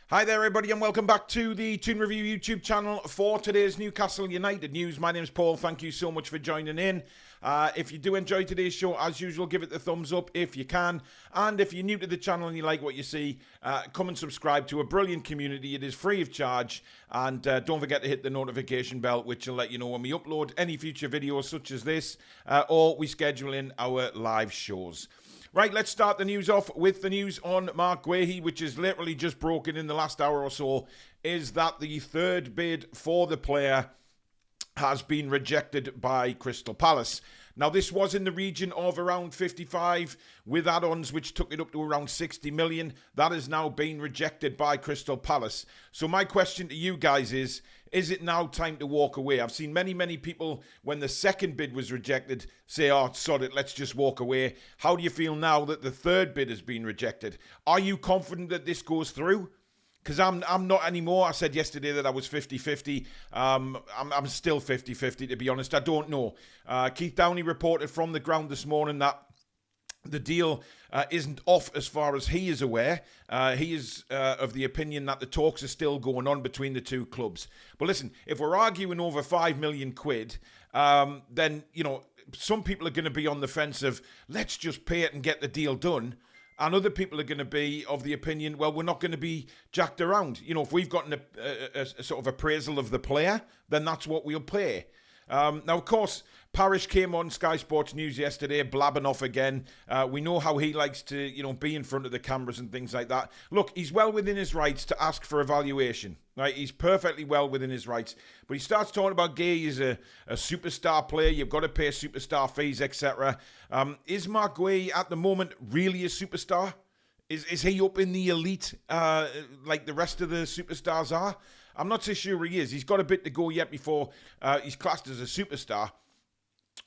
Hi there everybody and welcome back to the Toon Review YouTube channel for today's Newcastle United news. My name is Paul, thank you so much for joining in. If you do enjoy today's show, as usual, give it the thumbs up if you can. And if you're new to the channel and you like what you see, come and subscribe to a brilliant community. It is free of charge. And don't forget to hit the notification bell, which will let you know when we upload any future videos such as this, or we schedule in our live shows. Right, let's start the news off with the news on Marc Guehi, which is literally just broken in the last hour or so, is that the third bid for the player has been rejected by Crystal Palace. Now, this was in the region of around 55 with add-ons, which took it up to around 60 million. That has now been rejected by Crystal Palace. So my question to you guys is it now time to walk away? I've seen many people, when the second bid was rejected, say, oh, sod it, let's just walk away. How do you feel now that the third bid has been rejected? Are you confident that this goes through? Because I'm not anymore. I said yesterday that I was 50-50. I'm still 50-50, to be honest. I don't know. Keith Downey reported from the ground this morning that the deal isn't off as far as he is aware. He is of the opinion that the talks are still going on between the two clubs. But listen, if we're arguing over 5 million quid, then, you know, some people are going to be on the fence of, let's just pay it and get the deal done. And other people are going to be of the opinion, well, we're not going to be jacked around. You know, if we've got a sort of appraisal of the player, then that's what we'll pay. Now, of course, Parrish came on Sky Sports News yesterday, blabbing off again. We know how he likes to, you know, be in front of the cameras and things like that. Look, he's well within his rights to ask for evaluation. Right? He's perfectly well within his rights. But he starts talking about Guehi as a superstar player. You've got to pay superstar fees, etc. Is Marc Guehi at the moment really a superstar? Is he up in the elite like the rest of the superstars are? I'm not so sure he is. He's got a bit to go yet before he's classed as a superstar.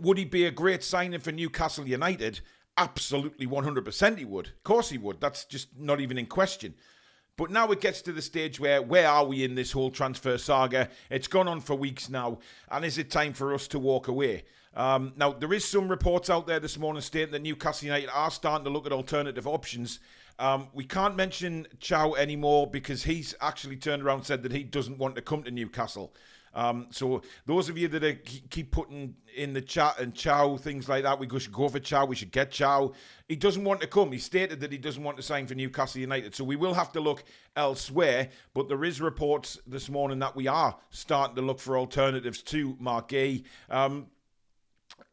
Would he be a great signing for Newcastle United? Absolutely 100% he would. Of course he would. That's just not even in question. But now it gets to the stage where are we in this whole transfer saga? It's gone on for weeks now. And is it time for us to walk away? Now, there is some reports out there this morning stating that Newcastle United are starting to look at alternative options. We can't mention Chow anymore because he's actually turned around and said that he doesn't want to come to Newcastle. So those of you that keep putting in the chat and Chow, things like that, we should go for Chow, we should get Chow. He doesn't want to come. He stated that he doesn't want to sign for Newcastle United. So we will have to look elsewhere. But there is reports this morning that we are starting to look for alternatives to Marc Guehi.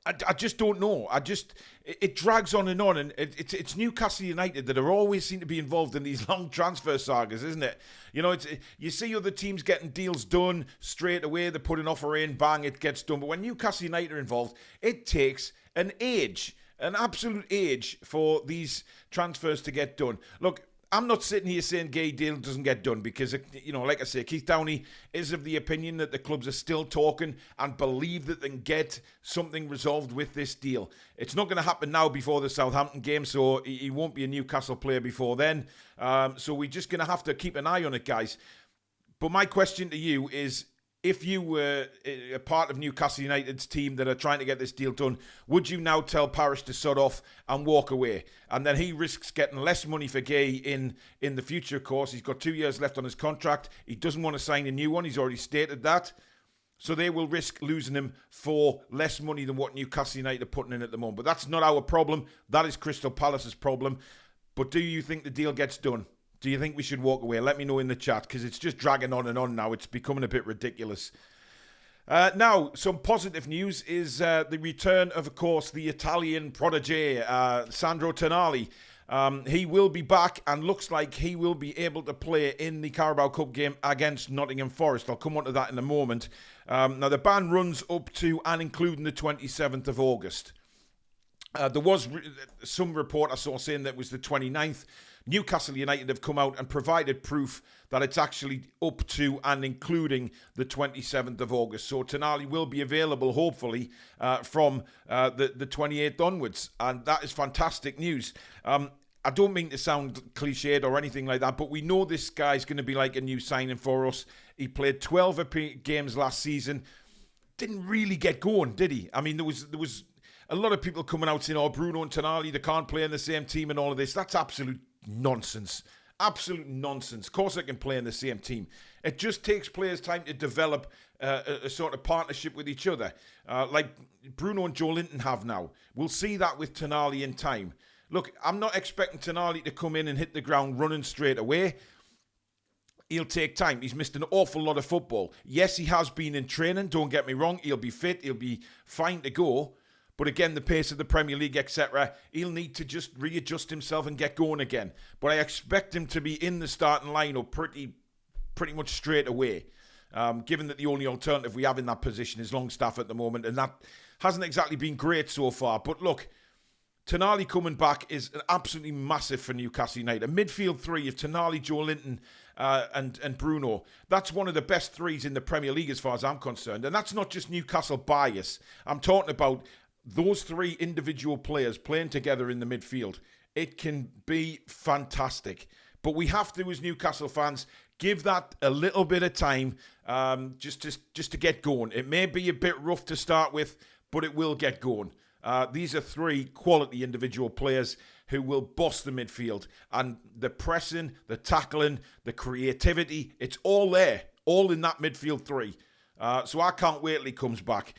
I just don't know. It drags on, and it's Newcastle United that are always seem to be involved in these long transfer sagas, isn't it? You know, you see other teams getting deals done straight away. They put an offer in, bang, it gets done. But when Newcastle United are involved, it takes an absolute age for these transfers to get done. Look, I'm not sitting here saying Guehi deal doesn't get done because, you know, like I say, Keith Downey is of the opinion that the clubs are still talking and believe that they can get something resolved with this deal. It's not going to happen now before the Southampton game, so he won't be a Newcastle player before then. So we're just going to have to keep an eye on it, guys. But my question to you is, if you were a part of Newcastle United's team that are trying to get this deal done, would you now tell Parrish to sod off and walk away? And then he risks getting less money for Guehi in the future, of course. He's got 2 years left on his contract. He doesn't want to sign a new one. He's already stated that. So they will risk losing him for less money than what Newcastle United are putting in at the moment. But that's not our problem. That is Crystal Palace's problem. But do you think the deal gets done? Do you think we should walk away? Let me know in the chat because it's just dragging on and on now. It's becoming a bit ridiculous. Now, some positive news is the return of course, the Italian prodigy, Sandro Tonali. He will be back and looks like he will be able to play in the Carabao Cup game against Nottingham Forest. I'll come on to that in a moment. Now, the ban runs up to and including the 27th of August. There was some report I saw saying that it was the 29th. Newcastle United have come out and provided proof that it's actually up to and including the 27th of August. So Tanali will be available, hopefully, from the 28th onwards. And that is fantastic news. I don't mean to sound cliched or anything like that, but we know this guy's going to be like a new signing for us. He played 12 games last season. Didn't really get going, did he? I mean, there was a lot of people coming out saying, oh, Bruno and Tanali, they can't play in the same team and all of this. That's absolute nonsense. absolute nonsense. Of course they can play in the same team. It just takes players time to develop a sort of partnership with each other, like Bruno and Joe Linton have now. We'll see that with Tanali in time. Look, I'm not expecting Tanali to come in and hit the ground running straight away. He'll take time. He's missed an awful lot of football. Yes, he has been in training. Don't get me wrong. He'll be fit. He'll be fine to go. But again, the pace of the Premier League, etc., he'll need to just readjust himself and get going again. But I expect him to be in the starting lineup pretty much straight away, given that the only alternative we have in that position is Longstaff at the moment, and that hasn't exactly been great so far. But look, Tonali coming back is absolutely massive for Newcastle United. A midfield three of Tonali, Joe Linton, and Bruno. That's one of the best threes in the Premier League as far as I'm concerned. And that's not just Newcastle bias. I'm talking about those three individual players playing together in the midfield. It can be fantastic. But we have to, as Newcastle fans, give that a little bit of time just to get going. It may be a bit rough to start with, but it will get going. These are three quality individual players who will boss the midfield. And the pressing, the tackling, the creativity, it's all there. All in that midfield three. So I can't wait till he comes back.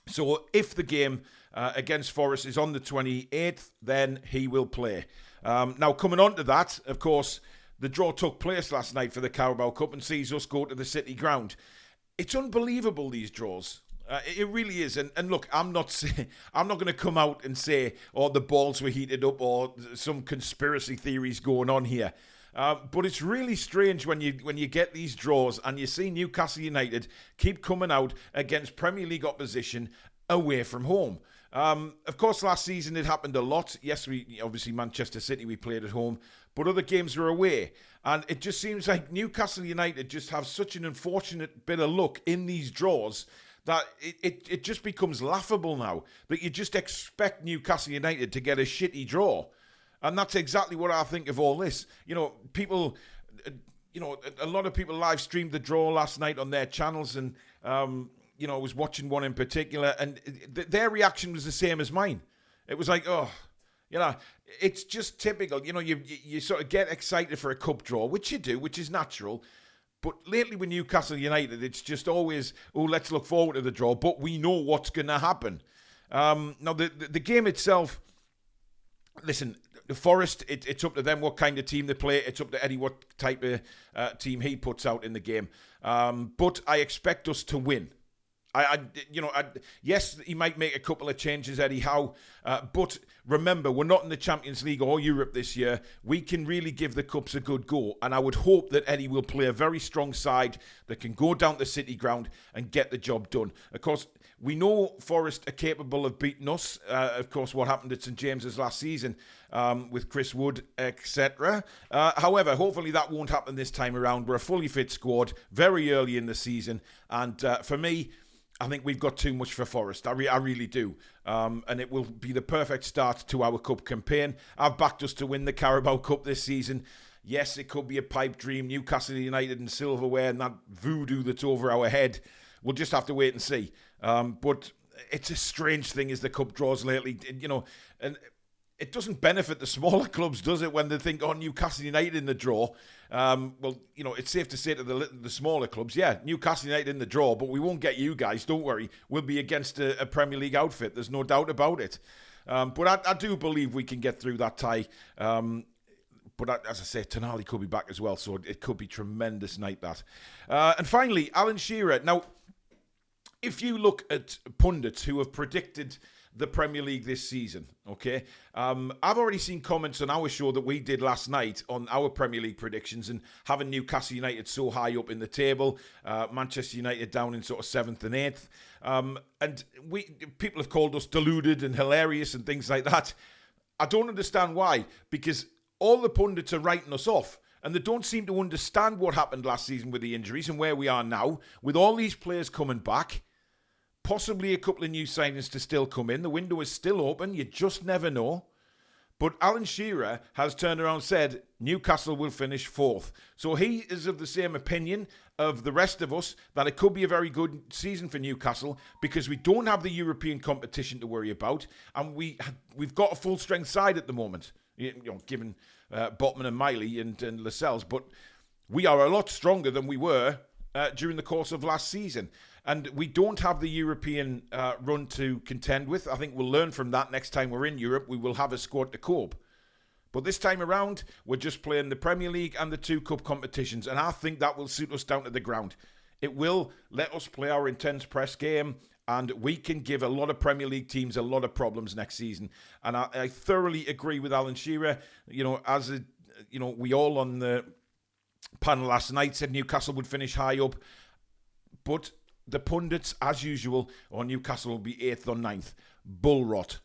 So if the game against Forest is on the 28th, then he will play. Now, coming on to that, of course, the draw took place last night for the Carabao Cup and sees us go to the City Ground. It's unbelievable, these draws. It really is. And look, I'm not going to come out and say, oh, the balls were heated up or some conspiracy theories going on here. But it's really strange when you get these draws and you see Newcastle United keep coming out against Premier League opposition away from home. Of course, last season it happened a lot. Yes, obviously Manchester City we played at home, but other games were away. And it just seems like Newcastle United just have such an unfortunate bit of luck in these draws that it just becomes laughable now that you just expect Newcastle United to get a shitty draw. And that's exactly what I think of all this. People, a lot of people live streamed the draw last night on their channels, and I was watching one in particular, and their reaction was the same as mine. It was like, it's just typical. You sort of get excited for a cup draw, which you do, which is natural. But lately with Newcastle United, it's just always, let's look forward to the draw, but we know what's going to happen. Now, the game itself, listen, the Forest, it's up to them what kind of team they play. It's up to Eddie what type of team he puts out in the game. But I expect us to win. Yes, he might make a couple of changes, Eddie Howe, but remember, we're not in the Champions League or Europe this year. We can really give the Cups a good go, and I would hope that Eddie will play a very strong side that can go down to City Ground and get the job done. Of course, we know Forest are capable of beating us. Of course, what happened at St James's last season with Chris Wood, etc. However, hopefully that won't happen this time around. We're a fully fit squad very early in the season, and for me, I think we've got too much for Forest. I really do. And it will be the perfect start to our cup campaign. I've backed us to win the Carabao Cup this season. Yes, it could be a pipe dream. Newcastle United and silverware and that voodoo that's over our head. We'll just have to wait and see. But it's a strange thing as the cup draws lately. And it doesn't benefit the smaller clubs, does it, when they think, Newcastle United in the draw? It's safe to say to the smaller clubs, yeah, Newcastle United in the draw, but we won't get you guys, don't worry. We'll be against a Premier League outfit. There's no doubt about it. But I do believe we can get through that tie. But as I say, Tanali could be back as well, so it could be tremendous night, that. And finally, Alan Shearer. Now, if you look at pundits who have predicted the Premier League this season, okay? I've already seen comments on our show that we did last night on our Premier League predictions and having Newcastle United so high up in the table, Manchester United down in sort of 7th and 8th. And people have called us deluded and hilarious and things like that. I don't understand why, because all the pundits are writing us off. And they don't seem to understand what happened last season with the injuries and where we are now, with all these players coming back. Possibly a couple of new signings to still come in. The window is still open. You just never know. But Alan Shearer has turned around and said Newcastle will finish 4th. So he is of the same opinion of the rest of us that it could be a very good season for Newcastle because we don't have the European competition to worry about. And we've got a full-strength side at the moment. Given Botman and Miley and Lascelles, but we are a lot stronger than we were during the course of last season. And we don't have the European run to contend with. I think we'll learn from that next time we're in Europe. We will have a squad to cope. But this time around, we're just playing the Premier League and the 2 cup competitions. And I think that will suit us down to the ground. It will let us play our intense press game. And we can give a lot of Premier League teams a lot of problems next season. And I thoroughly agree with Alan Shearer. We all on the panel last night said Newcastle would finish high up. But the pundits, as usual, on Newcastle will be 8th or 9th. Bull rot.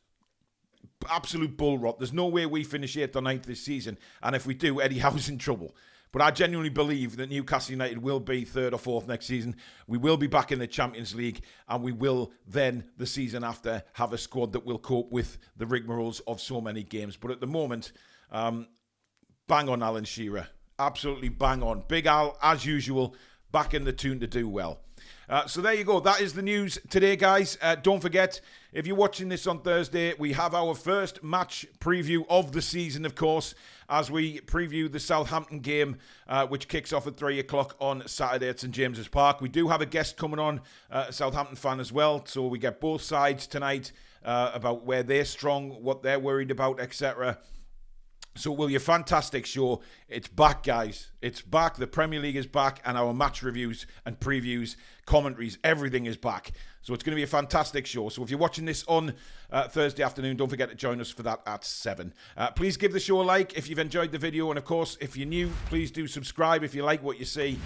Absolute bull rot. There's no way we finish 8th or 9th this season. And if we do, Eddie Howe's in trouble. But I genuinely believe that Newcastle United will be 3rd or 4th next season. We will be back in the Champions League. And we will then, the season after, have a squad that will cope with the rigmaroles of so many games. But at the moment, bang on Alan Shearer. Absolutely bang on. Big Al, as usual, back in the Toon to do well. So there you go. That is the news today, guys. Don't forget, if you're watching this on Thursday, we have our first match preview of the season, of course, as we preview the Southampton game, which kicks off at 3 o'clock on Saturday at St James's Park. We do have a guest coming on, a Southampton fan as well, so we get both sides tonight about where they're strong, what they're worried about, etc. So it will be a fantastic show. It's back, guys. It's back. The Premier League is back, and our match reviews and previews, commentaries, everything is back. So it's going to be a fantastic show. So if you're watching this on Thursday afternoon, don't forget to join us for that at 7. Please give the show a like if you've enjoyed the video. And of course, if you're new, please do subscribe if you like what you see.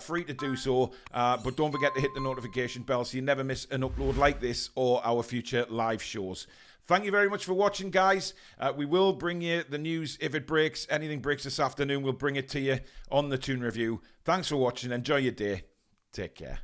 Free to do so. But don't forget to hit the notification bell so you never miss an upload like this or our future live shows. Thank you very much for watching, guys. We will bring you the news if it breaks. Anything breaks this afternoon, we'll bring it to you on the Toon Review. Thanks for watching. Enjoy your day. Take care.